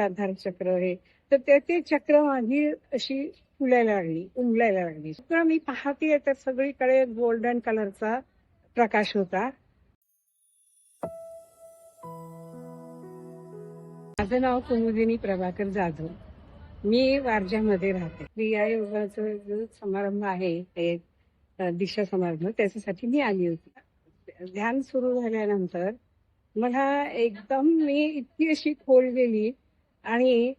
आधार चक्र हे तर ते चक्र माझी अशी फुलायला लागली, उमलायला लागली. तर मी पाहतेय तर सगळीकडे गोल्डन कलरचा प्रकाश होता. माझं नाव कुमुदिनी प्रभाकर जाधव. मी वारजामध्ये राहते. क्रिया योगाचा जो समारंभ आहे ते दीक्षा समारंभ त्याच्यासाठी मी आली होती. ध्यान सुरू झाल्यानंतर मला एकदम मी इतकी अशी खोल गेली आणि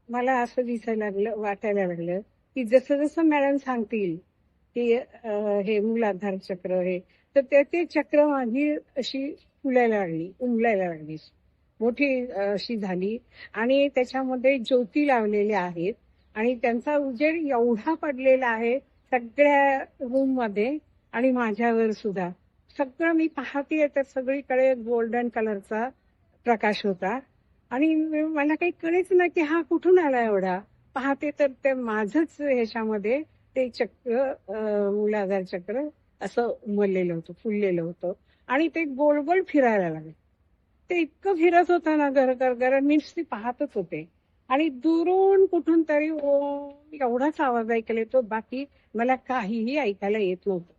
मला असं दिसायला लागलं, वाटायला लागलं की जसं जसं मॅडम सांगतील की हे मूलाधार चक्र हे तर ते चक्र माझी अशी फुलायला लागली, उमलायला लागली, मोठी अशी झाली आणि त्याच्यामध्ये ज्योती लावलेल्या आहेत आणि त्यांचा उजेड एवढा पडलेला आहे सगळ्या रूम मध्ये आणि माझ्यावर सुद्धा. सगळं मी पाहतेय तर सगळीकडे गोल्डन कलरचा प्रकाश होता आणि मला काही कळेच ना की हा कुठून आला एवढा. पाहते तर ते माझंच ह्याच्यामध्ये ते चक्र मूलाधार चक्र असं उमललेलं होतं, फुललेलं होतं आणि ते गोल गोल फिरायला लागले. ते इतकं फिरत होतं ना घर मी नुसती पाहतच होते आणि दुरून कुठून तरी एवढाच आवाज ऐकायला येतो, बाकी मला काहीही ऐकायला येत नव्हतं.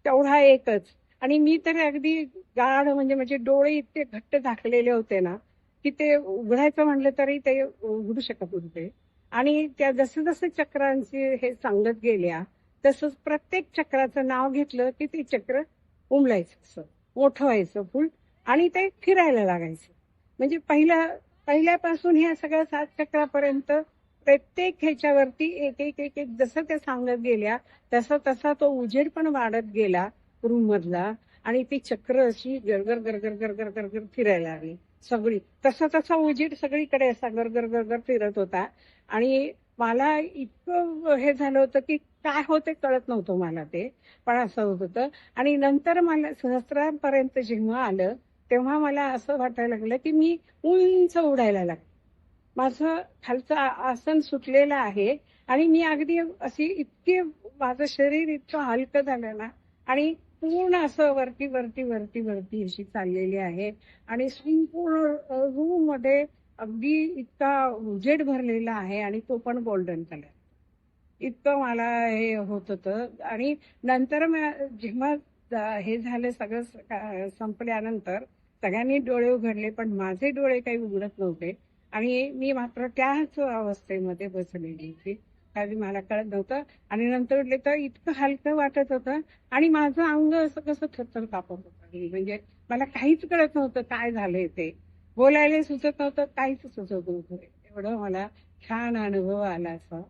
तेवढा एकच. आणि मी तर अगदी गाढ म्हणजे माझे डोळे इतके घट्ट झाकलेले होते ना की ते उघडायचं म्हणलं तरी ते उघडू शकत नव्हते. आणि त्या जसं जसं चक्रांचे हे सांगत गेल्या तसंच प्रत्येक चक्राचं नाव घेतलं की ते चक्र उमलायचं, असं मोठं व्हायचं फुल आणि ते फिरायला लागायचं. म्हणजे पहिल्यापासून ह्या सगळ्या 7 चक्रापर्यंत प्रत्येक ह्याच्यावरती एक एक एक एक जसं ते सांगत गेल्या तसा तसा तो उजेड पण वाढत गेला रूम मधला आणि ती चक्र अशी गरगर गरगर गरगर गरगर फिरायला लागली सगळी. तसा तसा उजेड सगळीकडे असा गरगर गरगर फिरत होता आणि मला इतकं हे झालं होतं की काय होते कळत नव्हतं मला ते, पण असं होत होतं. आणि नंतर मला सहस्रापर्यंत जेव्हा आलं तेव्हा मला असं वाटायला लागलं की मी उंच उडायला लागले. माझं खालचं आसन सुटलेलं आहे आणि मी अगदी अशी इतकी माझं शरीर इतकं हलकं झालं ना आणि पूर्ण असं वरती वरती वरती वरती अशी चाललेली आहे आणि संपूर्ण रूम मध्ये अगदी इतका उजेड भरलेला आहे आणि तो पण गोल्डन कलर. इतकं मला हे होत होतं आणि नंतर जेव्हा हे झालं सगळं संपल्यानंतर सगळ्यांनी डोळे उघडले पण माझे डोळे काही उघडत नव्हते आणि मी मात्र त्याच अवस्थेमध्ये बसलेली होती. काही मला कळत नव्हतं आणि नंतर उठले तर इतकं हलकं वाटत होतं आणि माझं अंग असं कसं थरथर कापत होतं. म्हणजे मला काहीच कळत नव्हतं काय झालंय ते. बोलायला सुचत नव्हतं, काहीच सुचत नव्हतं. एवढं मला छान अनुभव आला असा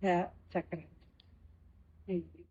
ह्या चक्रात. थँक्यू.